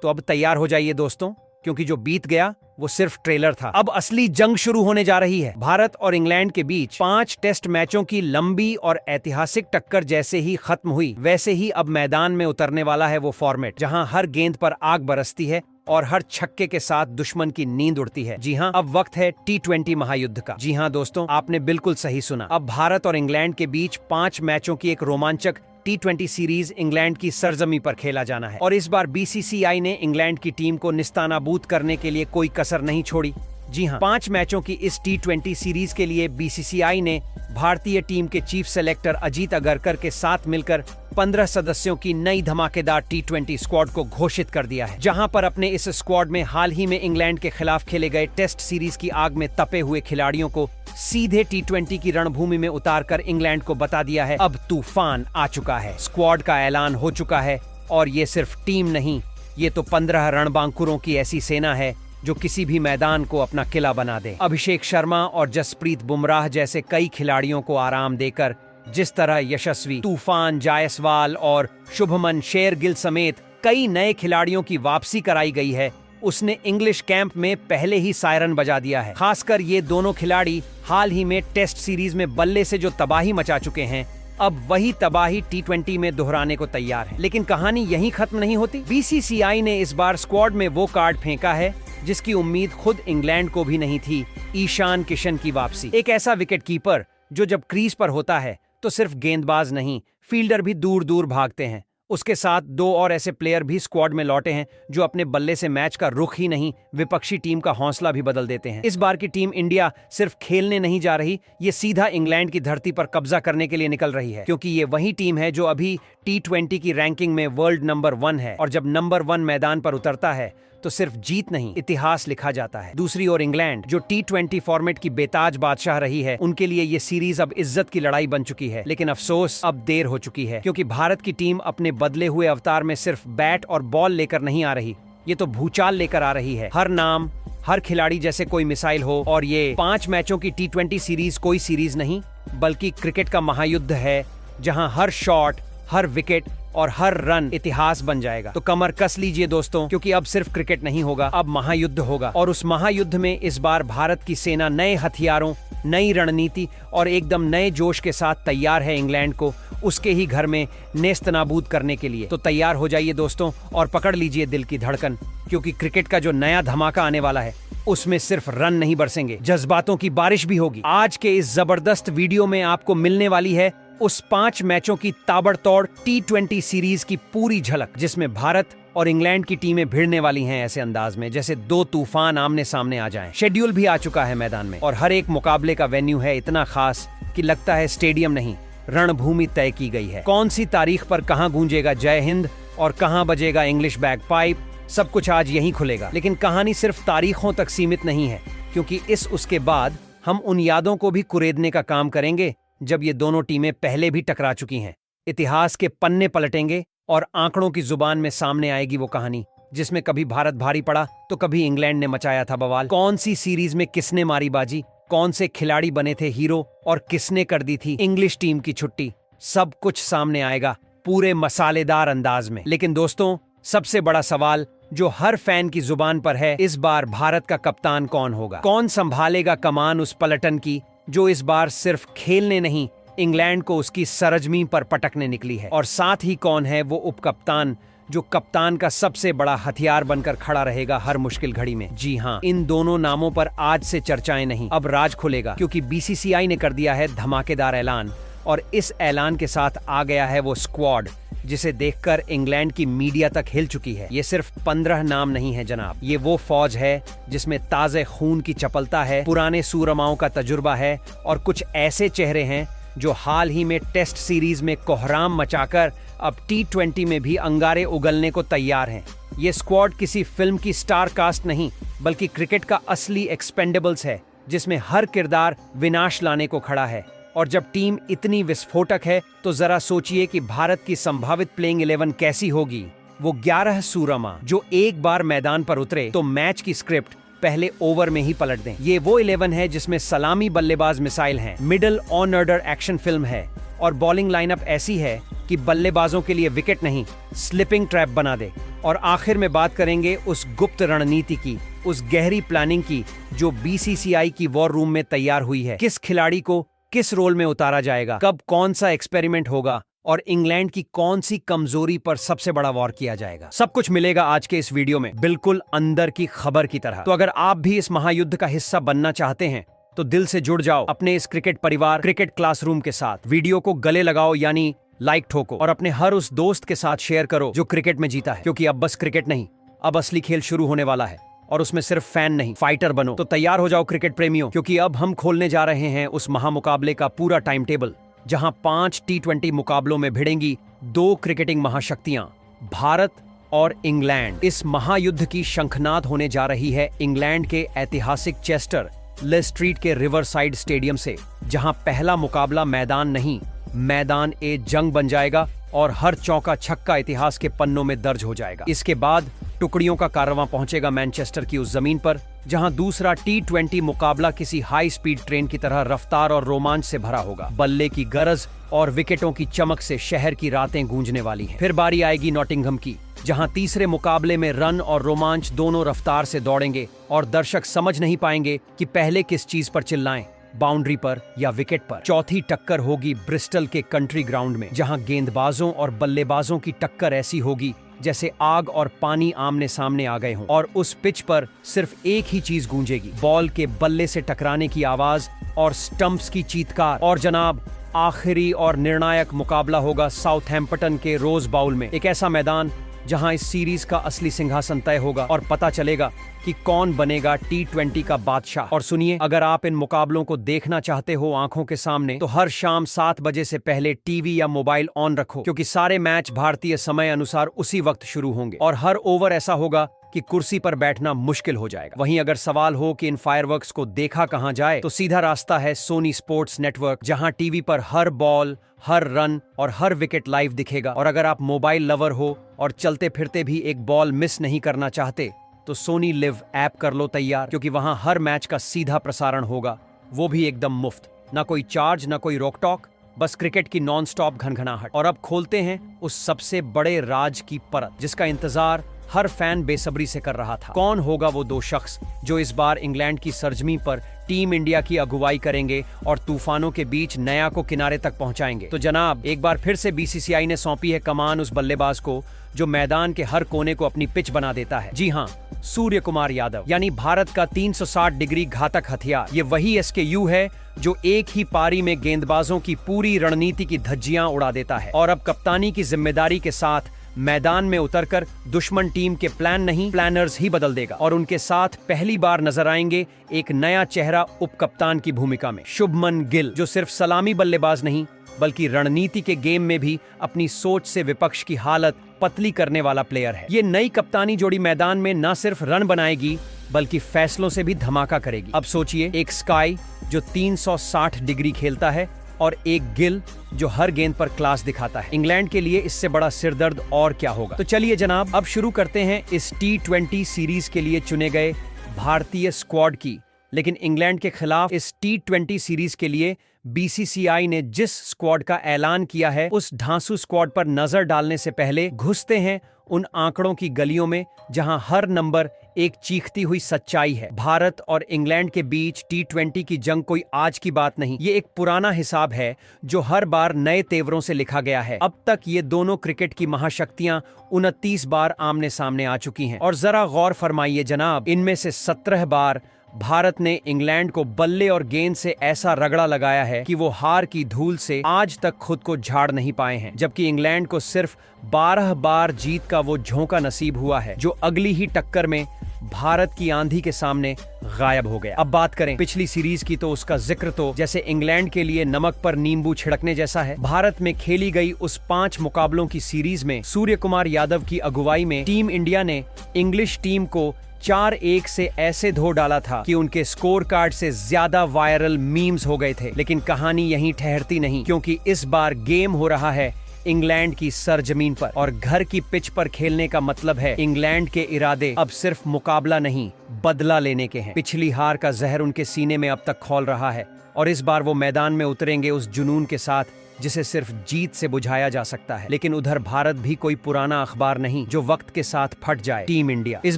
तो अब तैयार हो जाइए दोस्तों, क्योंकि जो बीत गया वो सिर्फ ट्रेलर था। अब असली जंग शुरू होने जा रही है। भारत और इंग्लैंड के बीच 5 टेस्ट मैचों की लंबी और ऐतिहासिक टक्कर जैसे ही खत्म हुई, वैसे ही अब मैदान में उतरने वाला है वो फॉर्मेट जहां हर गेंद पर आग बरसती है और हर छक्के के साथ दुश्मन की नींद उड़ती है। जी हाँ, अब वक्त है T20 महायुद्ध का। जी हाँ दोस्तों, आपने बिल्कुल सही सुना। अब भारत और इंग्लैंड के बीच 5 मैचों की एक रोमांचक T20 सीरीज इंग्लैंड की सरजमी पर खेला जाना है। और इस बार BCCI ने इंग्लैंड की टीम को निस्तानाबूद करने के लिए कोई कसर नहीं छोड़ी। जी हाँ, 5 मैचों की इस T20 सीरीज के लिए BCCI ने भारतीय टीम के चीफ सेलेक्टर अजीत अगरकर के साथ मिलकर 15 सदस्यों की नई धमाकेदार T20 स्क्वाड को घोषित कर दिया है, जहां पर अपने इस स्क्वाड में हाल ही में इंग्लैंड के खिलाफ खेले गए टेस्ट सीरीज की आग में तपे हुए खिलाड़ियों को सीधे T20 की रणभूमि में उतारकर इंग्लैंड को बता दिया है अब तूफान आ चुका है। स्क्वाड का ऐलान हो चुका है और ये सिर्फ टीम नहीं, ये तो 15 रणबांकुरों की ऐसी सेना है जो किसी भी मैदान को अपना किला बना दे। अभिषेक शर्मा और जसप्रीत बुमराह जैसे कई खिलाड़ियों को आराम देकर जिस तरह यशस्वी, तूफान जायसवाल और शुभमन शेरगिल समेत कई नए खिलाड़ियों की वापसी कराई गई है, उसने इंग्लिश कैंप में पहले ही सायरन बजा दिया है। खासकर ये दोनों खिलाड़ी हाल ही में टेस्ट सीरीज में बल्ले से जो तबाही मचा चुके हैं, अब वही तबाही T20 में दोहराने को तैयार है। लेकिन कहानी यहीं खत्म नहीं होती। BCCI ने इस बार स्क्वाड में वो कार्ड फेंका है जिसकी उम्मीद खुद इंग्लैंड को भी नहीं थी, ईशान किशन की वापसी। एक ऐसा विकेट कीपर जो जब क्रीज पर होता है तो सिर्फ गेंदबाज नहीं, फील्डर भी दूर दूर भागते हैं। उसके साथ 2 और ऐसे प्लेयर भी स्क्वाड में लौटे हैं जो अपने बल्ले से मैच का रुख ही नहीं, विपक्षी टीम का हौसला भी बदल देते हैं। इस बार की टीम इंडिया सिर्फ खेलने नहीं जा रही, ये सीधा इंग्लैंड की धरती पर कब्जा करने के लिए निकल रही है, क्योंकि ये वही टीम है जो अभी T20 की रैंकिंग में वर्ल्ड नंबर 1 है। और जब नंबर 1 मैदान पर उतरता है तो सिर्फ जीत नहीं, इतिहास लिखा जाता है। दूसरी ओर इंग्लैंड, जो T20 फॉर्मेट की बेताज बादशाह रही है, उनके लिए ये सीरीज अब इज्जत की लड़ाई बन चुकी है। लेकिन अफसोस, अब देर हो चुकी है, क्योंकि भारत की टीम अपने बदले हुए अवतार में सिर्फ बैट और बॉल लेकर नहीं आ रही, ये तो भूचाल लेकर आ रही है। हर नाम, हर खिलाड़ी जैसे कोई मिसाइल हो। और ये 5 मैचों की T20 सीरीज कोई सीरीज नहीं, बल्कि क्रिकेट का महायुद्ध है, जहां हर शॉट, हर विकेट और हर रन इतिहास बन जाएगा। तो कमर कस लीजिए दोस्तों, क्योंकि अब सिर्फ क्रिकेट नहीं होगा, अब महायुद्ध होगा। और उस महायुद्ध में इस बार भारत की सेना नए हथियारों, नई रणनीति और एकदम नए जोश के साथ तैयार है इंग्लैंड को उसके ही घर में नेस्तनाबूद करने के लिए। तो तैयार हो जाइए दोस्तों और पकड़ लीजिए दिल की धड़कन, क्योंकि क्रिकेट का जो नया धमाका आने वाला है उसमें सिर्फ रन नहीं बरसेंगे, जज्बातों की बारिश भी होगी। आज के इस जबरदस्त वीडियो में आपको मिलने वाली है उस 5 मैचों की ताबड़तोड़ T20 सीरीज की पूरी झलक, जिसमें भारत और इंग्लैंड की टीमें भिड़ने वाली हैं ऐसे अंदाज में जैसे 2 तूफान आमने सामने आ जाएं। शेड्यूल भी आ चुका है मैदान में और हर एक मुकाबले का वेन्यू है इतना खास कि लगता है स्टेडियम नहीं, रणभूमि तय की गई है। कौन सी तारीख पर कहां गूंजेगा जय हिंद और कहां बजेगा इंग्लिश बैगपाइप, सब कुछ आज यहीं खुलेगा। लेकिन कहानी सिर्फ तारीखों तक सीमित नहीं है, क्योंकि उसके बाद हम उन यादों को भी कुरेदने का काम करेंगे जब ये दोनों टीमें पहले भी टकरा चुकी हैं। इतिहास के पन्ने पलटेंगे और आंकड़ों की जुबान में सामने आएगी वो कहानी जिसमें कभी भारत भारी पड़ा तो कभी इंग्लैंड ने मचाया था बवाल। कौन सी सीरीज में किसने मारी बाजी, कौन से खिलाड़ी बने थे हीरो और किसने कर दी थी इंग्लिश टीम की छुट्टी, सब कुछ सामने आएगा पूरे मसालेदार अंदाज में। लेकिन दोस्तों, सबसे बड़ा सवाल जो हर फैन की जुबान पर है, इस बार भारत का कप्तान कौन होगा? कौन संभालेगा कमान उस पलटन की जो इस बार सिर्फ खेलने नहीं, इंग्लैंड को उसकी सरजमी पर पटकने निकली है? और साथ ही कौन है वो उपकप्तान जो कप्तान का सबसे बड़ा हथियार बनकर खड़ा रहेगा हर मुश्किल घड़ी में? जी हाँ, इन दोनों नामों पर आज से चर्चाएं नहीं, अब राज खुलेगा, क्योंकि BCCI ने कर दिया है धमाकेदार ऐलान। और इस ऐलान के साथ आ गया है वो स्क्वाड जिसे देखकर इंग्लैंड की मीडिया तक हिल चुकी है। ये सिर्फ 15 नाम नहीं है जनाब, ये वो फौज है जिसमें ताजे खून की चपलता है, पुराने सूरमाओं का तजुर्बा है और कुछ ऐसे चेहरे हैं जो हाल ही में टेस्ट सीरीज में कोहराम मचाकर अब T20 में भी अंगारे उगलने को तैयार हैं। ये स्क्वाड किसी फिल्म की स्टार कास्ट नहीं, बल्कि क्रिकेट का असली एक्सपेंडेबल्स है, जिसमें हर किरदार विनाश लाने को खड़ा है। और जब टीम इतनी विस्फोटक है तो जरा सोचिए कि भारत की संभावित प्लेइंग 11 कैसी होगी। वो 11 सूरमा जो एक बार मैदान पर उतरे तो मैच की स्क्रिप्ट पहले ओवर में ही पलट दें। ये वो 11 है जिसमें सलामी बल्लेबाज मिसाइल हैं, middle on order action film है और बॉलिंग लाइनअप ऐसी है कि बल्लेबाजों के लिए विकेट नहीं, स्लिपिंग ट्रैप बना दे। और आखिर में बात करेंगे उस गुप्त रणनीति की, उस गहरी प्लानिंग की जो बीसीसीआई की वॉर रूम में तैयार हुई है। किस खिलाड़ी को किस रोल में उतारा जाएगा, कब कौन सा एक्सपेरिमेंट होगा और इंग्लैंड की कौन सी कमजोरी पर सबसे बड़ा वॉर किया जाएगा। सब कुछ मिलेगा आज के इस वीडियो में, बिल्कुल अंदर की खबर की तरह। तो अगर आप भी इस महायुद्ध का हिस्सा बनना चाहते हैं तो दिल से जुड़ जाओ अपने इस क्रिकेट परिवार, क्रिकेट क्लासरूम के साथ। वीडियो को गले लगाओ यानी लाइक ठोको और अपने हर उस दोस्त के साथ शेयर करो जो क्रिकेट में जीता है, क्योंकि अब बस क्रिकेट नहीं, अब असली खेल शुरू होने वाला है और उसमें सिर्फ फैन नहीं, फाइटर बनो। तो तैयार हो जाओ क्रिकेट प्रेमियों, क्योंकि अब हम खोलने जा रहे हैं उस महामुकाबले का पूरा टाइम टेबल, जहां 5 T20 मुकाबलों में भिड़ेंगी 2 क्रिकेटिंग महाशक्तियां, भारत और इंग्लैंड। इस महायुद्ध की शंखनाद होने जा रही है इंग्लैंड के ऐतिहासिक चेस्टर ले स्ट्रीट के रिवरसाइड स्टेडियम से, जहां पहला मुकाबला मैदान नहीं, मैदान ए जंग बन जाएगा और हर चौका छक्का इतिहास के पन्नों में दर्ज हो जाएगा। इसके बाद टुकड़ियों का कारवां पहुंचेगा मैनचेस्टर की उस जमीन पर, जहां दूसरा T20 मुकाबला किसी हाई स्पीड ट्रेन की तरह रफ्तार और रोमांच से भरा होगा। बल्ले की गरज और विकेटों की चमक से शहर की रातें गूंजने वाली हैं। फिर बारी आएगी नॉटिंघम की, जहां तीसरे मुकाबले में रन और रोमांच दोनों रफ्तार से दौड़ेंगे और दर्शक समझ नहीं पाएंगे कि पहले किस चीज पर चिल्लाएं, बाउंड्री पर या विकेट पर। चौथी टक्कर होगी ब्रिस्टल के कंट्री ग्राउंड में, जहां गेंदबाजों और बल्लेबाजों की टक्कर ऐसी होगी जैसे आग और पानी आमने सामने आ गए हों। और उस पिच पर सिर्फ एक ही चीज गूंजेगी, बॉल के बल्ले से टकराने की आवाज और स्टंप्स की चीत्कार। और जनाब, आखिरी और निर्णायक मुकाबला होगा साउथहैम्पटन के रोज बाउल में, एक ऐसा मैदान जहां इस सीरीज का असली सिंहासन तय होगा और पता चलेगा कि कौन बनेगा T20 का बादशाह। और सुनिए, अगर आप इन मुकाबलों को देखना चाहते हो आंखों के सामने, तो हर शाम 7 बजे से पहले टीवी या मोबाइल ऑन रखो, क्योंकि सारे मैच भारतीय समय अनुसार उसी वक्त शुरू होंगे और हर ओवर ऐसा होगा कि कुर्सी पर बैठना मुश्किल हो जाएगा। वहीं अगर सवाल हो कि इन फायरवर्क्स को देखा कहां जाए, तो सीधा रास्ता है सोनी स्पोर्ट्स नेटवर्क, जहां टीवी पर हर बॉल, हर रन और हर विकेट लाइव दिखेगा। और अगर आप मोबाइल लवर हो और चलते फिरते भी एक बॉल मिस नहीं करना चाहते, तो सोनी लिव ऐप कर लो तैयार, क्योंकि वहां हर मैच का सीधा प्रसारण होगा, वो भी एकदम मुफ्त। ना कोई चार्ज, ना कोई रोक टॉक, बस क्रिकेट की नॉन स्टॉप घनघनाहट। और अब खोलते हैं उस सबसे बड़े राज की परत, जिसका इंतजार हर फैन बेसब्री से कर रहा था। कौन होगा वो 2 शख्स जो इस बार इंग्लैंड की सरजमी पर टीम इंडिया की अगुवाई करेंगे और तूफानों के बीच नया को किनारे तक पहुंचाएंगे? तो जनाब, एक बार फिर से बीसीसीआई ने सौंपी है कमान उस बल्लेबाज को जो मैदान के हर कोने को अपनी पिच बना देता है। जी हाँ, सूर्य कुमार यादव, यानी भारत का 360 डिग्री घातक हथियार। ये वही SKU है जो एक ही पारी में गेंदबाजों की पूरी रणनीति की धज्जियां उड़ा देता है और अब कप्तानी की जिम्मेदारी के साथ मैदान में उतरकर दुश्मन टीम के प्लान नहीं, प्लानर्स ही बदल देगा। और उनके साथ पहली बार नजर आएंगे एक नया चेहरा उप कप्तान की भूमिका में, शुभमन गिल, जो सिर्फ सलामी बल्लेबाज नहीं बल्कि रणनीति के गेम में भी अपनी सोच से विपक्ष की हालत पतली करने वाला प्लेयर है। ये नई कप्तानी जोड़ी मैदान में न सिर्फ रन बनाएगी बल्कि फैसलों से भी धमाका करेगी। अब सोचिए, एक स्काई जो 360 डिग्री खेलता है और एक गिल जो हर गेंद पर क्लास दिखाता है। इंग्लैंड के लिए इससे बड़ा सिरदर्द और क्या होगा। तो चलिए जनाब, अब शुरू करते हैं इस T20 सीरीज के लिए चुने गए भारतीय स्क्वाड की। लेकिन इंग्लैंड के खिलाफ इस T20 सीरीज के लिए बीसीसीआई ने जिस स्क्वाड का ऐलान किया है, उस धांसू स्क्वाड पर नजर डालने से पहले घुसते हैं उन आंकड़ों की गलियों में जहां हर नंबर एक चीखती हुई सच्चाई है। भारत और इंग्लैंड के बीच T20 की जंग कोई आज की बात नहीं, ये एक पुराना हिसाब है जो हर बार नए तेवरों से लिखा गया है। अब तक ये दोनों क्रिकेट की महाशक्तियां 29 बार आमने सामने आ चुकी हैं। और जरा गौर फरमाइए जनाब, इनमें से 17 बार भारत ने इंग्लैंड को बल्ले और गेंद से ऐसा रगड़ा लगाया है कि वो हार की धूल से आज तक खुद को झाड़ नहीं पाए हैं, जबकि इंग्लैंड को सिर्फ 12 बार जीत का वो झोंका नसीब हुआ है जो अगली ही टक्कर में भारत की आंधी के सामने गायब हो गया। अब बात करें पिछली सीरीज की, तो उसका जिक्र तो जैसे इंग्लैंड के लिए नमक पर नींबू छिड़कने जैसा है। भारत में खेली गई उस 5 मुकाबलों की सीरीज में सूर्य कुमार यादव की अगुवाई में टीम इंडिया ने इंग्लिश टीम को 4-1 से ऐसे धो डाला था कि उनके स्कोर कार्ड से ज्यादा वायरल मीम्स हो गए थे। लेकिन कहानी यहीं ठहरती नहीं, क्योंकि इस बार गेम हो रहा है इंग्लैंड की सरजमीन पर और घर की पिच पर खेलने का मतलब है इंग्लैंड के इरादे अब सिर्फ मुकाबला नहीं, बदला लेने के हैं। पिछली हार का जहर उनके सीने में अब तक खौल रहा है और इस बार वो मैदान में उतरेंगे उस जुनून के साथ जिसे सिर्फ जीत से बुझाया जा सकता है। लेकिन उधर भारत भी कोई पुराना अखबार नहीं जो वक्त के साथ फट जाए। टीम इंडिया इस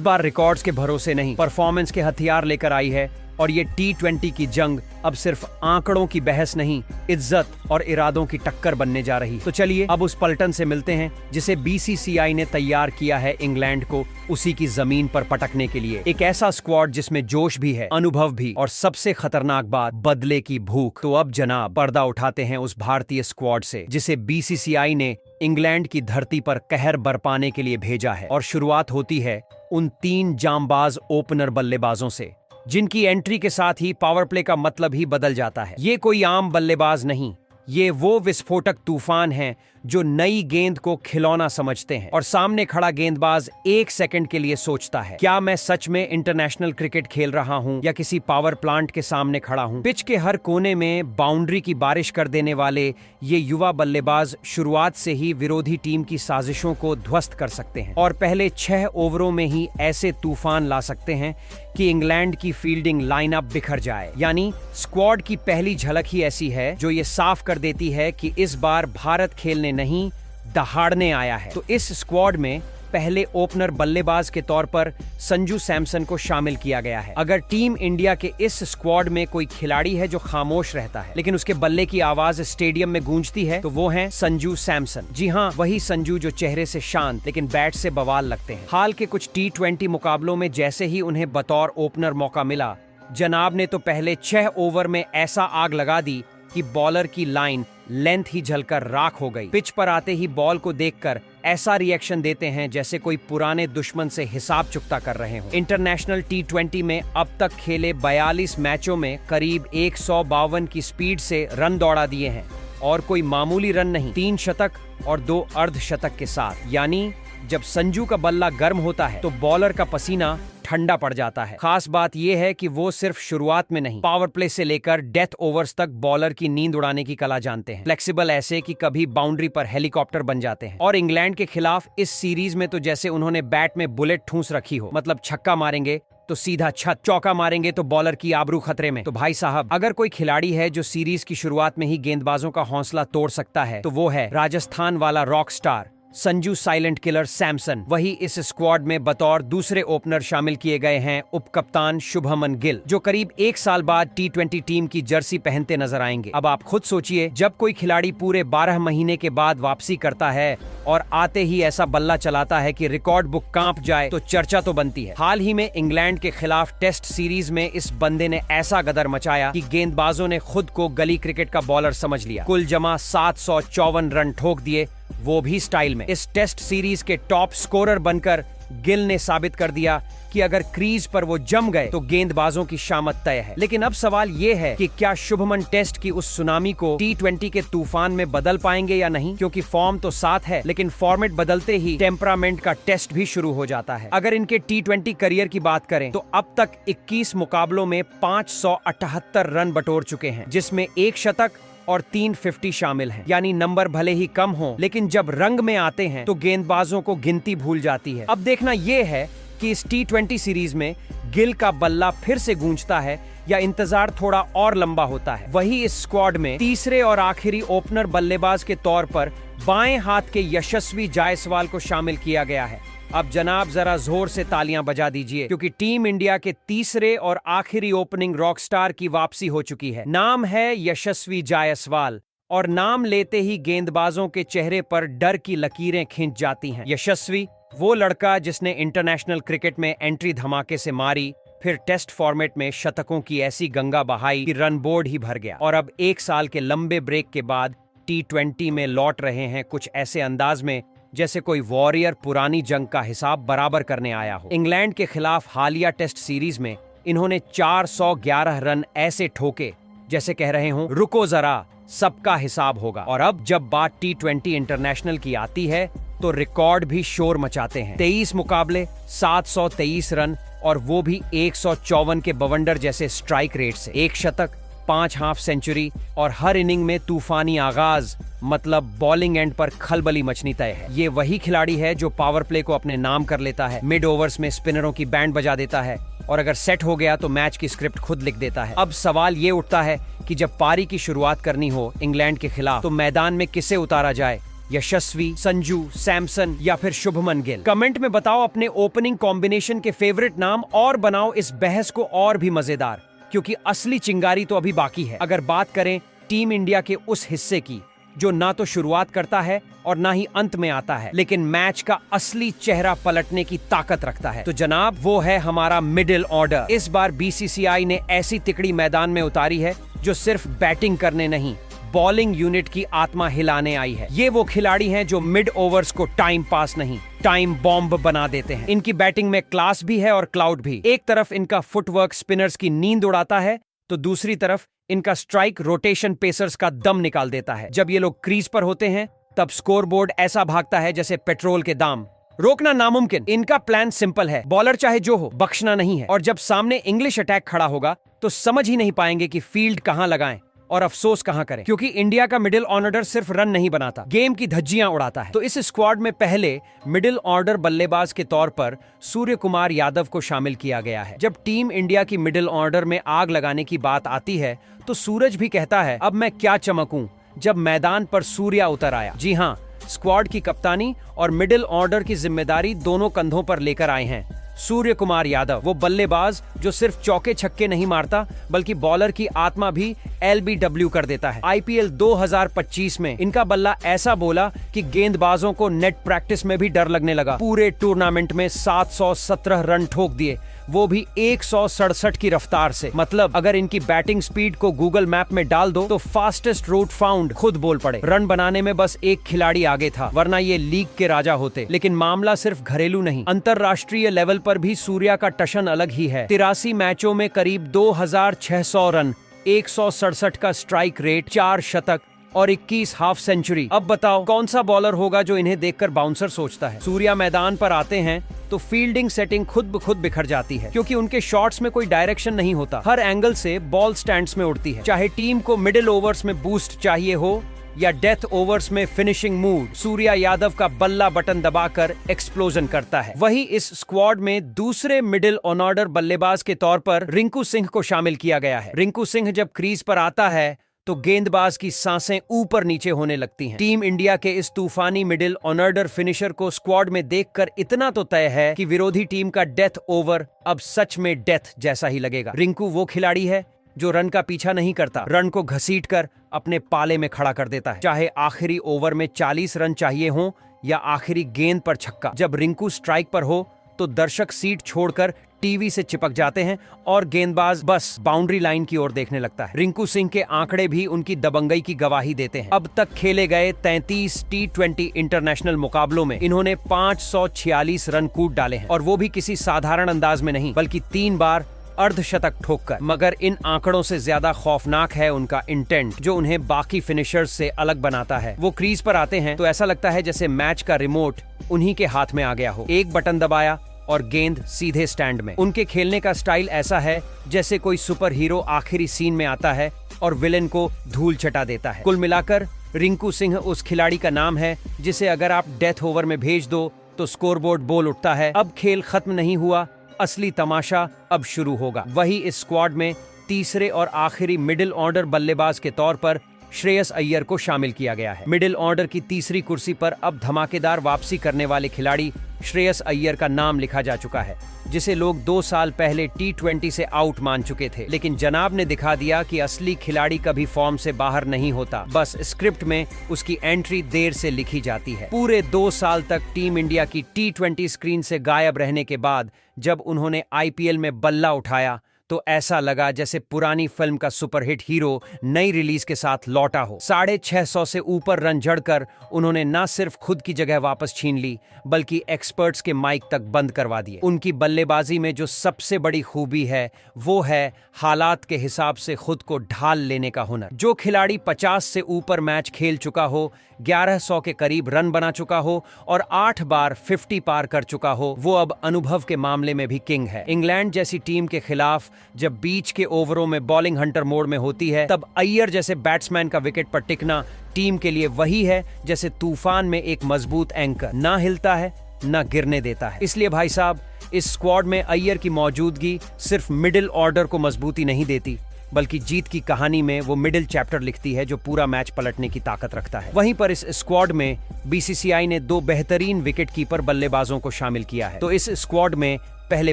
बार रिकॉर्ड्स के भरोसे नहीं, परफॉर्मेंस के हथियार लेकर आई है और ये T20 की जंग अब सिर्फ आंकड़ों की बहस नहीं, इज्जत और इरादों की टक्कर बनने जा रही। तो चलिए अब उस पलटन से मिलते हैं जिसे BCCI ने तैयार किया है इंग्लैंड को उसी की जमीन पर पटकने के लिए। एक ऐसा स्क्वाड जिसमें जोश भी है, अनुभव भी, और सबसे खतरनाक बात, बदले की भूख। तो अब जनाब पर्दा उठाते हैं उस भारतीय स्क्वाड से जिसे BCCI ने इंग्लैंड की धरती पर कहर बरपाने के लिए भेजा है। और शुरुआत होती है उन 3 जांबाज ओपनर बल्लेबाजों से जिनकी एंट्री के साथ ही पावर प्ले का मतलब ही बदल जाता है। ये कोई आम बल्लेबाज नहीं, ये वो विस्फोटक तूफान हैं जो नई गेंद को खिलौना समझते हैं। और सामने खड़ा गेंदबाज 1 सेकंड के लिए सोचता है, क्या मैं सच में इंटरनेशनल क्रिकेट खेल रहा हूं या किसी पावर प्लांट के सामने खड़ा हूं। पिच के हर कोने में बाउंड्री की बारिश कर देने वाले ये युवा बल्लेबाज शुरुआत से ही विरोधी टीम की साजिशों को ध्वस्त कर सकते हैं और पहले 6 ओवरों में ही ऐसे तूफान ला सकते हैं कि इंग्लैंड की फील्डिंग लाइनअप बिखर जाए। यानी स्क्वाड की पहली झलक ही ऐसी है जो ये साफ कर देती है कि इस बार भारत खेलने नहीं, दहाड़ने आया है। तो इस स्क्वाड में पहले ओपनर बल्लेबाज के तौर पर संजू सैमसन को शामिल किया गया है। अगर टीम इंडिया के इस स्क्वाड में कोई खिलाड़ी है जो खामोश रहता है लेकिन उसके बल्ले की आवाज स्टेडियम में गूंजती है तो वो हैं संजू सैमसन। जी हाँ, वही संजू जो चेहरे से शांत लेकिन बैट से बवाल लगते हैं। हाल के कुछ T20 मुकाबलों में जैसे ही उन्हें बतौर ओपनर मौका मिला, जनाब ने तो पहले 6 ओवर में ऐसा आग लगा दी कि बॉलर की लाइन लेंथ ही जलकर राख हो गई। पिच पर आते ही बॉल को देखकर ऐसा रिएक्शन देते हैं जैसे कोई पुराने दुश्मन से हिसाब चुकता कर रहे हो। इंटरनेशनल T20 में अब तक खेले 42 मैचों में करीब 152 की स्पीड से रन दौड़ा दिए हैं और कोई मामूली रन नहीं, 3 शतक और 2 अर्धशतक के साथ। यानी जब संजू का बल्ला गर्म होता है तो बॉलर का पसीना ठंडा पड़ जाता है। खास बात यह है कि वो सिर्फ शुरुआत में नहीं, पावर प्ले से लेकर डेथ ओवर्स तक बॉलर की नींद उड़ाने की कला जानते हैं। फ्लेक्सिबल ऐसे कि कभी बाउंड्री पर हेलीकॉप्टर बन जाते हैं। और इंग्लैंड के खिलाफ इस सीरीज में तो जैसे उन्होंने बैट में बुलेट ठूंस रखी हो, मतलब छक्का मारेंगे तो सीधा छत, चौका मारेंगे तो बॉलर की आबरू खतरे में। तो भाई साहब, अगर कोई खिलाड़ी है जो सीरीज की शुरुआत में ही गेंदबाजों का हौसला तोड़ सकता है तो वो है राजस्थान वाला rock star Sanju silent killer Samson. वही इस स्क्वाड में बतौर दूसरे ओपनर शामिल किए गए हैं उपकप्तान शुभमन गिल, जो करीब 1 साल बाद T20 टीम की जर्सी पहनते नजर आएंगे। अब आप खुद सोचिए, जब कोई खिलाड़ी पूरे 12 महीने के बाद वापसी करता है और आते ही ऐसा बल्ला चलाता है कि रिकॉर्ड बुक कांप जाए तो चर्चा तो बनती है। हाल ही में इंग्लैंड के खिलाफ टेस्ट सीरीज में इस बंदे ने ऐसा गदर मचाया कि गेंदबाजों ने खुद को गली क्रिकेट का बॉलर समझ लिया। कुल जमा 754 रन ठोक दिए, वो भी स्टाइल में। इस टेस्ट सीरीज के टॉप स्कोरर बनकर गिल ने साबित कर दिया कि अगर क्रीज पर वो जम गए तो गेंदबाजों की शामत तय है। लेकिन अब सवाल ये है कि क्या शुभमन टेस्ट की उस सुनामी को T20 के तूफान में बदल पाएंगे या नहीं, क्योंकि फॉर्म तो साथ है लेकिन फॉर्मेट बदलते ही टेम्परामेंट का टेस्ट भी शुरू हो जाता है। अगर इनके T20 करियर की बात करें तो अब तक 21 मुकाबलों में 578 रन बटोर चुके हैं, जिसमें 1 शतक और 3 50 शामिल हैं। यानी नंबर भले ही कम हो लेकिन जब रंग में आते हैं तो गेंदबाजों को गिनती भूल जाती है। अब देखना यह है कि इस T20 सीरीज में गिल का बल्ला फिर से गूंजता है या इंतजार थोड़ा और लंबा होता है। वही इस स्क्वाड में तीसरे और आखिरी ओपनर बल्लेबाज के तौर पर बाएं हाथ के यशस्वी जायसवाल को शामिल किया गया है। अब जनाब जरा जोर से तालियां बजा दीजिए, क्योंकि टीम इंडिया के तीसरे और आखिरी ओपनिंग रॉकस्टार की वापसी हो चुकी है। नाम है यशस्वी जायसवाल और नाम लेते ही गेंदबाजों के चेहरे पर डर की लकीरें खिंच जाती हैं। यशस्वी वो लड़का जिसने इंटरनेशनल क्रिकेट में एंट्री धमाके से मारी, फिर टेस्ट फॉर्मेट में शतकों की ऐसी गंगा बहाई कि रन बोर्ड ही भर गया, और अब 1 साल के लंबे ब्रेक के बाद T20 में लौट रहे हैं कुछ ऐसे अंदाज में जैसे कोई वॉरियर पुरानी जंग का हिसाब बराबर करने आया हो। इंग्लैंड के खिलाफ हालिया टेस्ट सीरीज में इन्होंने 411 रन ऐसे ठोके जैसे कह रहे हों, रुको जरा सबका हिसाब होगा। और अब जब बात T20 इंटरनेशनल की आती है तो रिकॉर्ड भी शोर मचाते हैं। 23 मुकाबले, 723 रन, और वो भी 154 के बवंडर जैसे स्ट्राइक रेट से, 1 शतक, 5 हाफ सेंचुरी और हर इनिंग में तूफानी आगाज, मतलब बॉलिंग एंड पर खलबली मचनी तय है। ये वही खिलाड़ी है जो पावर प्ले को अपने नाम कर लेता है, मिड ओवर्स में स्पिनरों की बैंड बजा देता है और अगर सेट हो गया तो मैच की स्क्रिप्ट खुद लिख देता है। अब सवाल ये उठता है कि जब पारी की शुरुआत करनी हो इंग्लैंड के खिलाफ तो मैदान में किसे उतारा जाए, यशस्वी, संजू, सैमसन या फिर शुभमन गिल। कमेंट में बताओ अपने ओपनिंग कॉम्बिनेशन के फेवरेट नाम और बनाओ इस बहस को और भी मजेदार, क्योंकि असली चिंगारी तो अभी बाकी है। अगर बात करें टीम इंडिया के उस हिस्से की जो ना तो शुरुआत करता है और ना ही अंत में आता है, लेकिन मैच का असली चेहरा पलटने की ताकत रखता है, तो जनाब वो है हमारा मिडिल ऑर्डर। इस बार बीसीसीआई ने ऐसी तिकड़ी मैदान में उतारी है जो सिर्फ बैटिंग करने नहीं, बॉलिंग यूनिट की आत्मा हिलाने आई है। ये वो खिलाड़ी हैं जो मिड ओवर्स को टाइम पास नहीं, टाइम बॉम्ब बना देते हैं। इनकी बैटिंग में क्लास भी है और क्लाउड भी। एक तरफ इनका फुटवर्क स्पिनर्स की नींद उड़ाता है, तो दूसरी तरफ इनका स्ट्राइक रोटेशन पेसर्स का दम निकाल देता है। जब ये लोग क्रीज पर होते हैं तब स्कोरबोर्ड ऐसा भागता है जैसे पेट्रोल के दाम। रोकना नामुमकिन। इनका प्लान सिंपल है, बॉलर चाहे जो हो बख्शना नहीं है। और जब सामने इंग्लिश अटैक खड़ा होगा तो समझ ही नहीं पाएंगे कि फील्ड कहां लगाएं और अफसोस कहां करें, क्योंकि इंडिया का मिडिल ऑर्डर सिर्फ रन नहीं बनाता, गेम की धज्जियां उड़ाता है। तो इस स्क्वाड में पहले मिडिल ऑर्डर बल्लेबाज के तौर पर सूर्य कुमार यादव को शामिल किया गया है। जब टीम इंडिया की मिडिल ऑर्डर में आग लगाने की बात आती है तो सूरज भी कहता है, अब मैं क्या चमकूं जब मैदान पर सूर्या उतर आया। जी हां, स्क्वाड की कप्तानी और मिडिल ऑर्डर की जिम्मेदारी दोनों कंधों पर लेकर आए हैं सूर्य कुमार यादव, वो बल्लेबाज जो सिर्फ चौके छक्के नहीं मारता बल्कि बॉलर की आत्मा भी एलबीडब्ल्यू कर देता है। आईपीएल 2025 में इनका बल्ला ऐसा बोला कि गेंदबाजों को नेट प्रैक्टिस में भी डर लगने लगा। पूरे टूर्नामेंट में 717 रन ठोक दिए, वो भी 167 की रफ्तार से। मतलब अगर इनकी बैटिंग स्पीड को गूगल मैप में डाल दो तो फास्टेस्ट रूट फाउंड खुद बोल पड़े। रन बनाने में बस एक खिलाड़ी आगे था, वरना ये लीग के राजा होते। लेकिन मामला सिर्फ घरेलू नहीं, अंतरराष्ट्रीय लेवल पर भी सूर्या का टशन अलग ही है। 83 मैचों में करीब 2600 रन, 167 का स्ट्राइक रेट, 4 शतक और 21 हाफ सेंचुरी। अब बताओ कौन सा बॉलर होगा जो इन्हें देखकर बाउंसर सोचता है। सूर्या मैदान पर आते हैं तो फील्डिंग सेटिंग खुद ब खुद बिखर जाती है, क्योंकि उनके शॉट्स में कोई डायरेक्शन नहीं होता। हर एंगल से बॉल स्टैंड्स में उड़ती है। चाहे टीम को मिडिल ओवर्स में बूस्ट चाहिए हो या डेथ ओवर्स में फिनिशिंग मूड, सूर्या यादव का बल्ला बटन दबाकर एक्सप्लोजन करता है। वही इस स्क्वाड में दूसरे मिडिल ऑर्डर बल्लेबाज के तौर पर रिंकू सिंह को शामिल किया गया है। रिंकू सिंह जब क्रीज पर आता है तो गेंदबाज की सांसें ऊपर नीचे होने लगती हैं। टीम इंडिया के इस तूफानी मिडिल ऑर्डर फिनिशर को स्क्वाड में देखकर इतना तो तय है कि विरोधी टीम का डेथ ओवर अब सच में डेथ जैसा ही लगेगा। रिंकू वो खिलाड़ी है जो रन का पीछा नहीं करता, रन को घसीटकर अपने पाले में खड़ा कर देता है, चाहे आखिरी ओवर में 40 रन चाहिए हो या आखिरी गेंद पर छक्का। जब रिंकू स्ट्राइक पर हो तो दर्शक सीट छोड़कर टीवी से चिपक जाते हैं और गेंदबाज बस बाउंड्री लाइन की ओर देखने लगता है। रिंकू सिंह के आंकड़े भी उनकी दबंगई की गवाही देते हैं। अब तक खेले गए 33 T20 इंटरनेशनल मुकाबलों में इन्होंने 546 रन कूट डाले हैं, और वो भी किसी साधारण अंदाज में नहीं बल्कि 3 बार अर्धशतक ठोककर। मगर इन आंकड़ों से ज्यादा खौफनाक है उनका इंटेंट, जो उन्हें बाकी फिनिशर्स से अलग बनाता है। वो क्रीज पर आते हैं तो ऐसा लगता है जैसे मैच का रिमोट उन्हीं के हाथ में आ गया हो। एक बटन दबाया और गेंद सीधे स्टैंड में। उनके खेलने का स्टाइल ऐसा है जैसे कोई सुपर हीरो आखिरी सीन में आता है और विलेन को धूल चटा देता है। कुल मिलाकर रिंकू सिंह उस खिलाड़ी का नाम है जिसे अगर आप डेथ ओवर में भेज दो तो स्कोरबोर्ड बोल उठता है, अब खेल खत्म नहीं हुआ, असली तमाशा अब शुरू होगा। वही इस स्क्वाड में तीसरे और आखिरी मिडिल ऑर्डर बल्लेबाज के तौर पर श्रेयस अय्यर को शामिल किया गया है। मिडिल ऑर्डर की तीसरी कुर्सी पर अब धमाकेदार वापसी करने वाले खिलाड़ी श्रेयस अय्यर का नाम लिखा जा चुका है, जिसे लोग 2 साल पहले T20 से आउट मान चुके थे। लेकिन जनाब ने दिखा दिया कि असली खिलाड़ी कभी फॉर्म से बाहर नहीं होता, बस स्क्रिप्ट में उसकी एंट्री देर से लिखी जाती है। पूरे 2 साल तक टीम इंडिया की T20 स्क्रीन से गायब रहने के बाद जब उन्होंने आईपीएल में बल्ला उठाया तो ऐसा लगा जैसे पुरानी फिल्म का सुपरहिट हीरो नई रिलीज के साथ लौटा हो। 650 से ऊपर रन जड़कर उन्होंने न सिर्फ खुद की जगह वापस छीन ली बल्कि एक्सपर्ट्स के माइक तक बंद करवा दिए। उनकी बल्लेबाजी में जो सबसे बड़ी खूबी है वो है हालात के हिसाब से खुद को ढाल लेने का हुनर। जो खिलाड़ी 50 से ऊपर मैच खेल चुका हो, 1100 के करीब रन बना चुका हो और 8 बार 50 पार कर चुका हो, वो अब अनुभव के मामले में भी किंग है। इंग्लैंड जैसी टीम के खिलाफ जब बीच के ओवरों में बॉलिंग हंटर मोड में होती है तब अय्यर जैसे बैट्समैन का विकेट पर टिकना टीम के लिए वही है जैसे तूफान में एक मजबूत एंकर, ना हिलता है ना गिरने देता है। इसलिए भाई साहब, इस स्क्वाड में अय्यर की मौजूदगी सिर्फ मिडिल ऑर्डर को मजबूती नहीं देती बल्कि जीत की कहानी में वो मिडिल चैप्टर लिखती है जो पूरा मैच पलटने की ताकत रखता है। वहीं पर इस स्क्वाड में बीसीसीआई ने 2 बेहतरीन विकेट कीपर बल्लेबाजों को शामिल किया है। तो इस स्क्वाड में पहले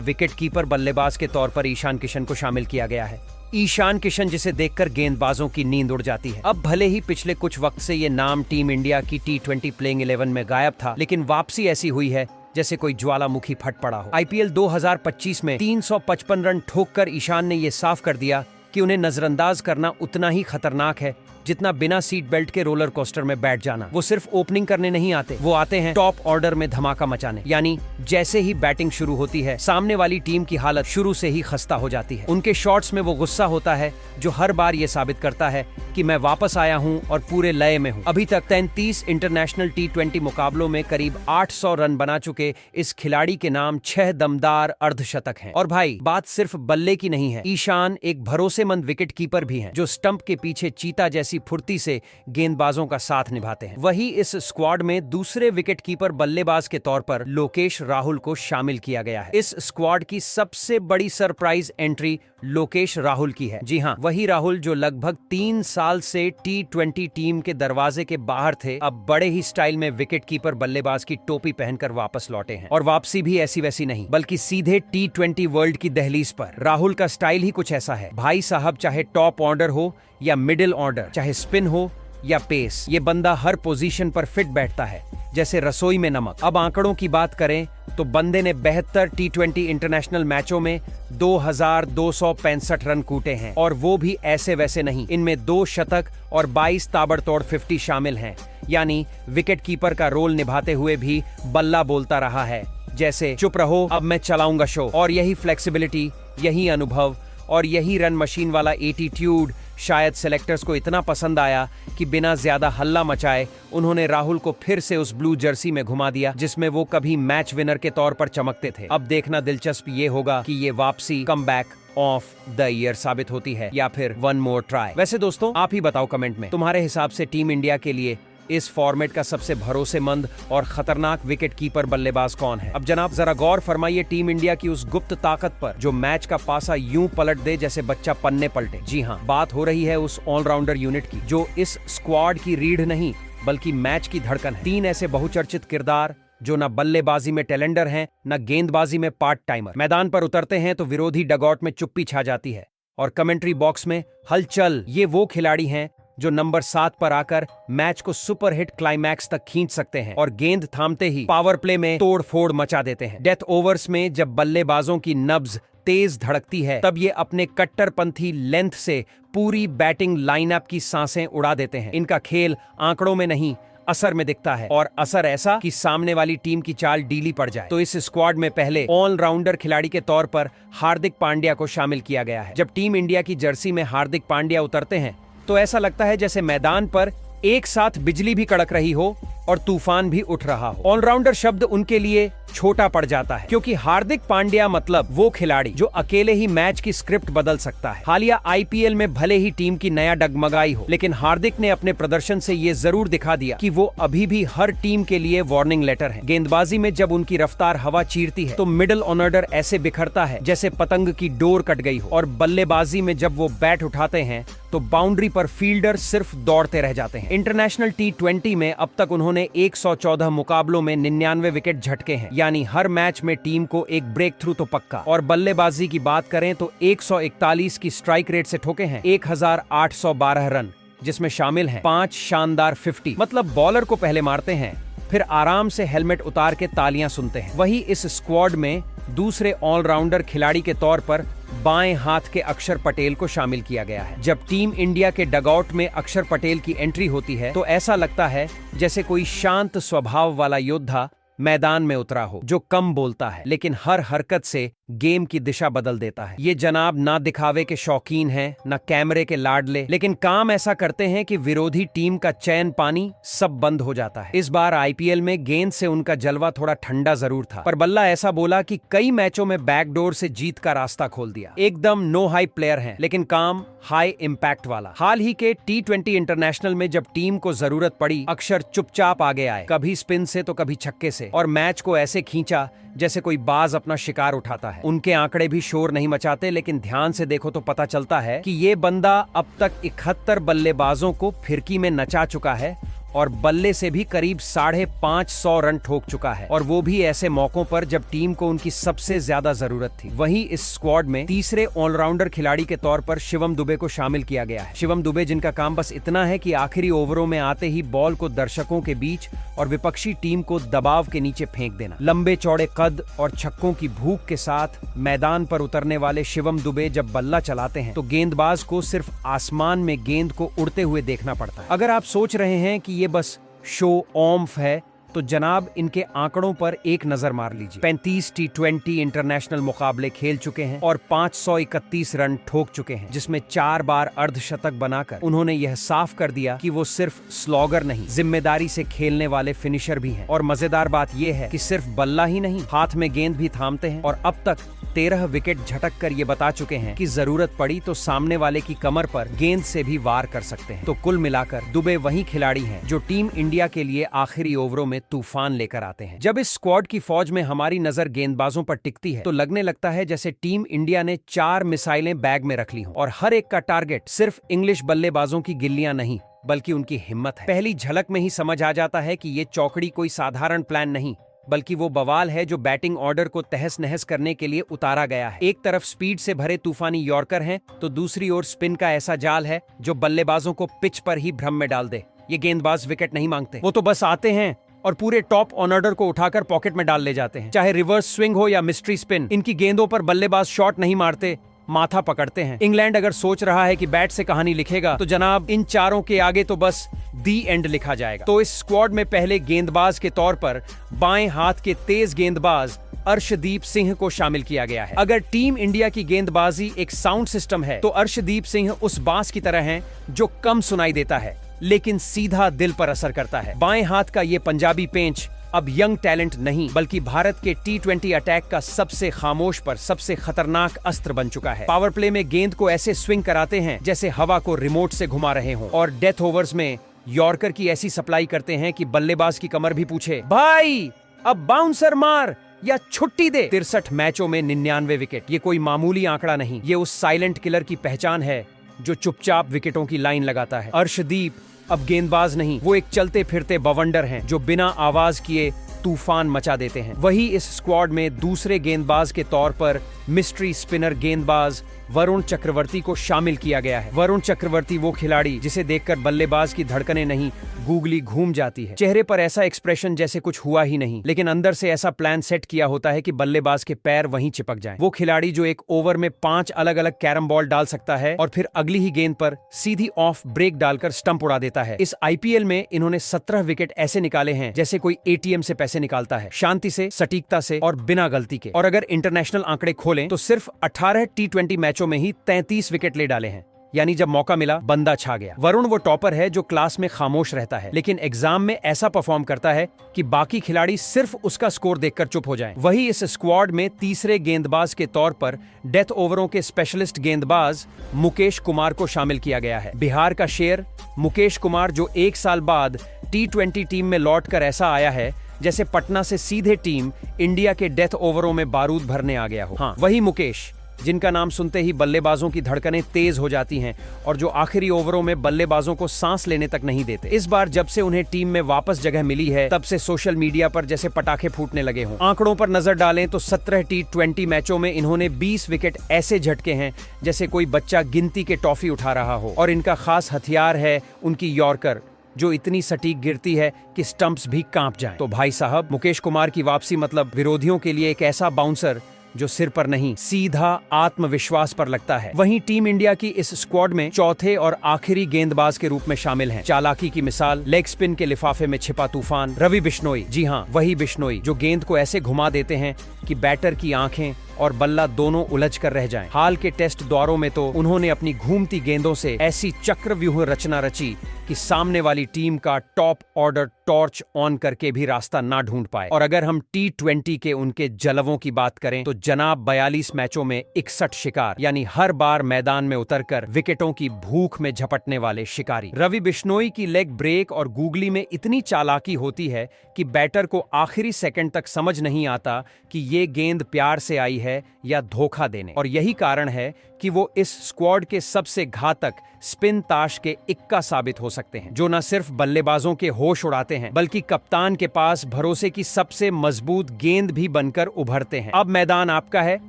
विकेट कीपर बल्लेबाज के तौर पर ईशान किशन को शामिल किया गया है। ईशान किशन जिसे देखकर गेंदबाजों की नींद उड़ जाती है। अब भले ही पिछले कुछ वक्त से ये नाम टीम इंडिया की T20 प्लेइंग 11 में गायब था, लेकिन वापसी ऐसी हुई है जैसे कोई ज्वालामुखी फट पड़ा हो। आईपीएल 2025 में 355 रन ठोककर ईशान ने ये साफ कर दिया कि उन्हें नजरअंदाज करना उतना ही खतरनाक है जितना बिना सीट बेल्ट के रोलर कोस्टर में बैठ जाना। वो सिर्फ ओपनिंग करने नहीं आते, वो आते हैं टॉप ऑर्डर में धमाका मचाने। यानी जैसे ही बैटिंग शुरू होती है, सामने वाली टीम की हालत शुरू से ही खस्ता हो जाती है। उनके शॉट्स में वो गुस्सा होता है जो हर बार ये साबित करता है कि मैं वापस आया हूं और पूरे लय में हूं। अभी तक 33 इंटरनेशनल T20 मुकाबलों में करीब 800 रन बना चुके इस खिलाड़ी के नाम 6 दमदार अर्धशतक हैं। और भाई, बात सिर्फ बल्ले की नहीं है। ईशान एक भरोसेमंद विकेट कीपर भी हैं, जो स्टंप के पीछे चीता जैसी फुर्ती से गेंदबाजों का साथ निभाते हैं। वही इस स्क्वाड में दूसरे विकेट कीपर बल्लेबाज के तौर पर लोकेश राहुल को शामिल किया गया है। इस स्क्वाड की सबसे बड़ी सरप्राइज एंट्री लोकेश राहुल की है। जी हां, वही राहुल जो लगभग 3 साल से T20 टीम के दरवाजे के बाहर थे, अब बड़े ही स्टाइल में विकेट कीपर बल्लेबाज की टोपी पहनकर वापस लौटे हैं। और वापसी भी ऐसी वैसी नहीं, बल्कि सीधे T20 वर्ल्ड की दहलीज पर। राहुल का स्टाइल ही कुछ ऐसा है भाई साहब, चाहे टॉप ऑर्डर हो या मिडिल ऑर्डर, चाहे स्पिन हो या पेस, ये बंदा हर पोजीशन पर फिट बैठता है जैसे रसोई में नमक। अब आंकड़ों की बात करें तो बंदे ने 72 T20 इंटरनेशनल मैचों में 2265 रन कूटे हैं, और वो भी ऐसे वैसे नहीं। इनमें 2 शतक और 22 ताबड़तोड़ 50 शामिल हैं। यानी विकेट कीपर का रोल निभाते हुए भी बल्ला बोलता रहा है जैसे चुप रहो अब मैं चलाऊंगा शो। और यही फ्लेक्सिबिलिटी, यही अनुभव और यही रन मशीन वाला एटीट्यूड शायद सेलेक्टर्स को इतना पसंद आया कि बिना ज्यादा हल्ला मचाए उन्होंने राहुल को फिर से उस ब्लू जर्सी में घुमा दिया जिसमें वो कभी मैच विनर के तौर पर चमकते थे। अब देखना दिलचस्प ये होगा कि ये वापसी कमबैक ऑफ द ईयर साबित होती है या फिर वन मोर ट्राई। वैसे दोस्तों, आप ही बताओ कमेंट में, तुम्हारे हिसाब से टीम इंडिया के लिए इस फॉर्मेट का सबसे भरोसेमंद और खतरनाक विकेट कीपर बल्लेबाज कौन है? अब जनाब जरा गौर फरमाइए टीम इंडिया की उस गुप्त ताकत पर जो मैच का पासा यूं पलट दे जैसे बच्चा पन्ने पलटे। जी हाँ, बात हो रही है उस ऑलराउंडर यूनिट की जो इस स्क्वाड की रीढ़ नहीं बल्कि मैच की धड़कन है। 3 ऐसे बहुचर्चित किरदार जो न बल्लेबाजी में टैलेंडर हैं, न गेंदबाजी में पार्ट टाइमर। मैदान पर उतरते हैं तो विरोधी डगआउट में चुप्पी छा जाती है और कमेंट्री बॉक्स में हलचल। ये वो खिलाड़ी हैं जो नंबर 7 पर आकर मैच को सुपर हिट क्लाइमैक्स तक खींच सकते हैं और गेंद थामते ही पावर प्ले में तोड़ फोड़ मचा देते हैं। डेथ ओवर्स में जब बल्लेबाजों की नब्ज तेज धड़कती है, तब ये अपने कट्टरपंथी लेंथ से पूरी बैटिंग लाइनअप की सांसें उड़ा देते हैं। इनका खेल आंकड़ों में नहीं, असर में दिखता है, और असर ऐसा कि सामने वाली टीम की चाल डीली पड़ जाए। तो इस स्क्वाड में पहले ऑलराउंडर खिलाड़ी के तौर पर हार्दिक पांड्या को शामिल किया गया है। जब टीम इंडिया की जर्सी में हार्दिक पांड्या उतरते हैं तो ऐसा लगता है जैसे मैदान पर एक साथ बिजली भी कड़क रही हो और तूफान भी उठ रहा हो। ऑलराउंडर शब्द उनके लिए छोटा पड़ जाता है क्योंकि हार्दिक पांड्या मतलब वो खिलाड़ी जो अकेले ही मैच की स्क्रिप्ट बदल सकता है। हालिया आईपीएल में भले ही टीम की नया डगमगाई हो, लेकिन हार्दिक ने अपने प्रदर्शन से ये जरूर दिखा दिया कि वो अभी भी हर टीम के लिए वार्निंग लेटर है। गेंदबाजी में जब उनकी रफ्तार हवा चीरती है तो मिडिल ऑर्डर ऐसे बिखरता है जैसे पतंग की डोर कट गई हो, और बल्लेबाजी में जब वो बैट उठाते हैं तो बाउंड्री पर फील्डर सिर्फ दौड़ते रह जाते हैं। इंटरनेशनल T20 में अब तक उन्होंने 114 मुकाबलों में 99 विकेट झटके हैं, यानी हर मैच में टीम को एक ब्रेक थ्रू तो पक्का। और बल्लेबाजी की बात करें तो 141 की स्ट्राइक रेट से ठोके हैं 1812 रन, जिसमें शामिल हैं 5 शानदार 50। मतलब बॉलर को पहले मारते हैं फिर आराम से हेलमेट उतार के तालियां सुनते हैं। वही इस स्क्वाड में दूसरे ऑलराउंडर खिलाड़ी के तौर पर बाएं हाथ के अक्षर पटेल को शामिल किया गया है। जब टीम इंडिया के डगआउट में अक्षर पटेल की एंट्री होती है तो ऐसा लगता है जैसे कोई शांत स्वभाव वाला योद्धा मैदान में उतरा हो जो कम बोलता है लेकिन हर हरकत से गेम की दिशा बदल देता है। ये जनाब ना दिखावे के शौकीन हैं, ना कैमरे के लाडले, लेकिन काम ऐसा करते हैं कि विरोधी टीम का चैन पानी सब बंद हो जाता है। इस बार आईपीएल में गेंद से उनका जलवा थोड़ा ठंडा जरूर था, पर बल्ला ऐसा बोला कि कई मैचों में बैकडोर से जीत का रास्ता खोल दिया। एकदम नो हाइप प्लेयर हैं, लेकिन काम हाई इम्पैक्ट वाला। हाल ही के T20 इंटरनेशनल में जब टीम को जरूरत पड़ी, अक्षर चुपचाप आगे आए, कभी स्पिन से तो कभी छक्के से, और मैच को ऐसे खींचा जैसे कोई बाज अपना शिकार उठाता है। है। उनके आंकड़े भी शोर नहीं मचाते, लेकिन ध्यान से देखो तो पता चलता है कि ये बंदा अब तक 71 बल्लेबाजों को फिरकी में नचा चुका है और बल्ले से भी करीब 550 रन ठोक चुका है, और वो भी ऐसे मौकों पर जब टीम को उनकी सबसे ज्यादा जरूरत थी। वहीं इस स्क्वाड में तीसरे ऑलराउंडर खिलाड़ी के तौर पर शिवम दुबे को शामिल किया गया है। शिवम दुबे जिनका काम बस इतना है कि आखिरी ओवरों में आते ही बॉल को दर्शकों के बीच और विपक्षी टीम को दबाव के नीचे फेंक देना। लंबे चौड़े कद और छक्कों की भूख के साथ मैदान पर उतरने वाले शिवम दुबे जब बल्ला चलाते हैं तो गेंदबाज को सिर्फ आसमान में गेंद को उड़ते हुए देखना पड़ता है। अगर आप सोच रहे हैं कि ये बस शो ऑफ है तो जनाब इनके आंकड़ों पर एक नजर मार लीजिए। 35 T20 इंटरनेशनल मुकाबले खेल चुके हैं और 531 रन ठोक चुके हैं, जिसमें 4 बार अर्धशतक बनाकर उन्होंने यह साफ कर दिया कि वो सिर्फ स्लॉगर नहीं, जिम्मेदारी से खेलने वाले फिनिशर भी हैं। और मजेदार बात यह है कि सिर्फ बल्ला ही नहीं, हाथ में गेंद भी थामते हैं और अब तक 13 विकेट झटक कर ये बता चुके हैं कि जरूरत पड़ी तो सामने वाले की कमर पर गेंद से भी वार कर सकते हैं। तो कुल मिलाकर दुबे वही खिलाड़ी हैं जो टीम इंडिया के लिए आखिरी ओवरों में तूफान लेकर आते हैं। जब इस स्क्वाड की फौज में हमारी नजर गेंदबाजों पर टिकती है तो लगने लगता है जैसे टीम इंडिया ने 4 मिसाइलें बैग में रख ली हों और हर एक का टारगेट सिर्फ इंग्लिश बल्लेबाजों की गिल्लियां नहीं बल्कि उनकी हिम्मत है। पहली झलक में ही समझ आ जाता है कि ये चौकड़ी कोई साधारण प्लान नहीं बल्कि वो बवाल है जो बैटिंग ऑर्डर को तहस नहस करने के लिए उतारा गया है। एक तरफ स्पीड से भरे तूफानी यॉर्कर हैं तो दूसरी ओर स्पिन का ऐसा जाल है जो बल्लेबाजों को पिच पर ही भ्रम में डाल दे। ये गेंदबाज विकेट नहीं मांगते, वो तो बस आते हैं और पूरे टॉप ऑर्डर को उठाकर पॉकेट में डाल ले जाते हैं। चाहे रिवर्स स्विंग हो या मिस्ट्री स्पिन, इनकी गेंदों पर बल्लेबाज शॉट नहीं मारते, माथा पकड़ते हैं। इंग्लैंड अगर सोच रहा है कि बैट से कहानी लिखेगा तो जनाब इन चारों के आगे तो बस दी एंड लिखा जाएगा। तो इस स्क्वाड में पहले गेंदबाज के तौर पर बाएं हाथ के तेज गेंदबाज अर्शदीप सिंह को शामिल किया गया है। अगर टीम इंडिया की गेंदबाजी एक साउंड सिस्टम है तो अर्शदीप सिंह उस बांस की तरह हैं जो कम सुनाई देता है लेकिन सीधा दिल पर असर करता है। बाएं हाथ का ये पंजाबी पेंच अब यंग टैलेंट नहीं बल्कि भारत के T20 अटैक का सबसे खामोश पर सबसे खतरनाक अस्त्र बन चुका है। पावर प्ले में गेंद को ऐसे स्विंग कराते हैं जैसे हवा को रिमोट से घुमा रहे हों और डेथ ओवर्स में यॉर्कर की ऐसी सप्लाई करते हैं कि बल्लेबाज की कमर भी पूछे, भाई अब बाउंसर मार या छुट्टी दे। 63 मैचों में 99 विकेट, ये कोई मामूली आंकड़ा नहीं, ये उस साइलेंट किलर की पहचान है जो चुपचाप विकेटों की लाइन लगाता है। अर्शदीप अब गेंदबाज नहीं, वो एक चलते फिरते बवंडर हैं जो बिना आवाज किए तूफान मचा देते हैं। वही इस स्क्वाड में दूसरे गेंदबाज के तौर पर मिस्ट्री स्पिनर गेंदबाज वरुण चक्रवर्ती को शामिल किया गया है। वरुण चक्रवर्ती वो खिलाड़ी जिसे देखकर बल्लेबाज की धड़कनें नहीं गूगली घूम जाती है। चेहरे पर ऐसा एक्सप्रेशन जैसे कुछ हुआ ही नहीं, लेकिन अंदर से ऐसा प्लान सेट किया होता है कि बल्लेबाज के पैर वहीं चिपक जाएं। वो खिलाड़ी जो एक ओवर में 5 अलग अलग कैरम बॉल डाल सकता है और फिर अगली ही गेंद पर सीधी ऑफ ब्रेक डालकर स्टंप उड़ा देता है। इस IPL में इन्होंने 17 विकेट ऐसे निकाले हैं जैसे कोई ATM से पैसे निकालता है, शांति से, सटीकता से और बिना गलती के। और अगर इंटरनेशनल आंकड़े खोलें तो सिर्फ 18 T20 मैचों में ही 33 विकेट ले डाले हैं, यानी जब मौका मिला बंदा छा गया। वरुण वो टॉपर है जो क्लास में खामोश रहता है लेकिन एग्जाम में ऐसा परफॉर्म करता है कि बाकी खिलाड़ी सिर्फ उसका स्कोर देखकर चुप हो जाएं। वही इस स्क्वाड में तीसरे गेंदबाज के तौर पर डेथ ओवरों के स्पेशलिस्ट गेंदबाज मुकेश कुमार को शामिल किया गया है। बिहार का शेर मुकेश कुमार जो 1 साल बाद T20 टीम में लौटकर ऐसा आया है जैसे पटना से सीधे टीम इंडिया के डेथ ओवरों में बारूद भरने आ गया हो। हाँ, वही मुकेश जिनका नाम सुनते ही बल्लेबाजों की धड़कनें तेज हो जाती हैं और जो आखिरी ओवरों में बल्लेबाजों को सांस लेने तक नहीं देते। इस बार जब से उन्हें टीम में वापस जगह मिली है तब से सोशल मीडिया पर जैसे पटाखे फूटने लगे हों। आंकड़ों पर नजर डालें तो 17 T20 मैचों में इन्होंने 20 विकेट ऐसे झटके हैं जैसे कोई बच्चा गिनती के टॉफी उठा रहा हो। और इनका खास हथियार है उनकी यॉर्कर जो इतनी सटीक गिरती है कि स्टंप्स भी कांप जाएं। तो भाई साहब, मुकेश कुमार की वापसी मतलब विरोधियों के लिए एक ऐसा बाउंसर जो सिर पर नहीं सीधा आत्मविश्वास पर लगता है। वहीं टीम इंडिया की इस स्क्वाड में चौथे और आखिरी गेंदबाज के रूप में शामिल हैं चालाकी की मिसाल, लेग स्पिन के लिफाफे में छिपा तूफान रवि बिश्नोई। जी हाँ, वही बिश्नोई जो गेंद को ऐसे घुमा देते हैं कि बैटर की आंखें और बल्ला दोनों उलझ कर रह जाएं। हाल के टेस्ट दौरों में तो उन्होंने अपनी घूमती गेंदों से ऐसी चक्रव्यूह रचना रची कि सामने वाली टीम का टॉप ऑर्डर टॉर्च ऑन करके भी रास्ता ना ढूंढ पाए। और अगर हम T20 के उनके जलवों की बात करें तो जनाब 42 मैचों में 61 शिकार, यानी हर बार मैदान में उतरकर विकेटों की भूख में झपटने वाले शिकारी। रवि बिश्नोई की लेग ब्रेक और गूगली में इतनी चालाकी होती है कि बैटर को आखिरी सेकंड तक समझ नहीं आता कि ये गेंद प्यार से आई है या धोखा देने। और यही कारण है कि वो इस स्क्वाड के सबसे घातक स्पिन ताश के इक्का साबित हो सकते हैं, जो न सिर्फ बल्लेबाजों के होश उड़ाते हैं बल्कि कप्तान के पास भरोसे की सबसे मजबूत गेंद भी बनकर उभरते हैं। अब मैदान आपका है,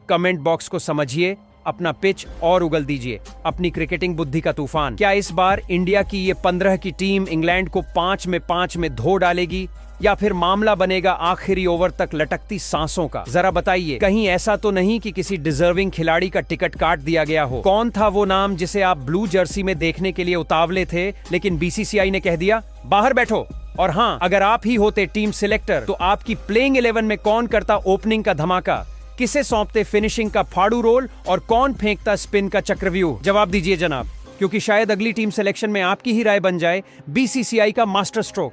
कमेंट बॉक्स को समझिए, अपना पिच और उगल दीजिए अपनी क्रिकेटिंग बुद्धि का तूफान। क्या इस बार इंडिया की ये 15 की टीम इंग्लैंड को 5 में धो डालेगी, या फिर मामला बनेगा आखिरी ओवर तक लटकती सांसों का? जरा बताइए, कहीं ऐसा तो नहीं कि किसी डिजर्विंग खिलाड़ी का टिकट काट दिया गया हो? कौन था वो नाम जिसे आप ब्लू जर्सी में देखने के लिए उतावले थे, लेकिन बीसीसीआई ने कह दिया बाहर बैठो? और हाँ, अगर आप ही होते टीम सिलेक्टर तो आपकी प्लेइंग 11 में कौन करता ओपनिंग का धमाका, किसे सौंपते फिनिशिंग का फाड़ू रोल, और कौन फेंकता स्पिन का चक्रव्यूह? जवाब दीजिए जनाब, क्योंकि शायद अगली टीम सिलेक्शन में आपकी ही राय बन जाए बीसीसीआई का मास्टर स्ट्रोक।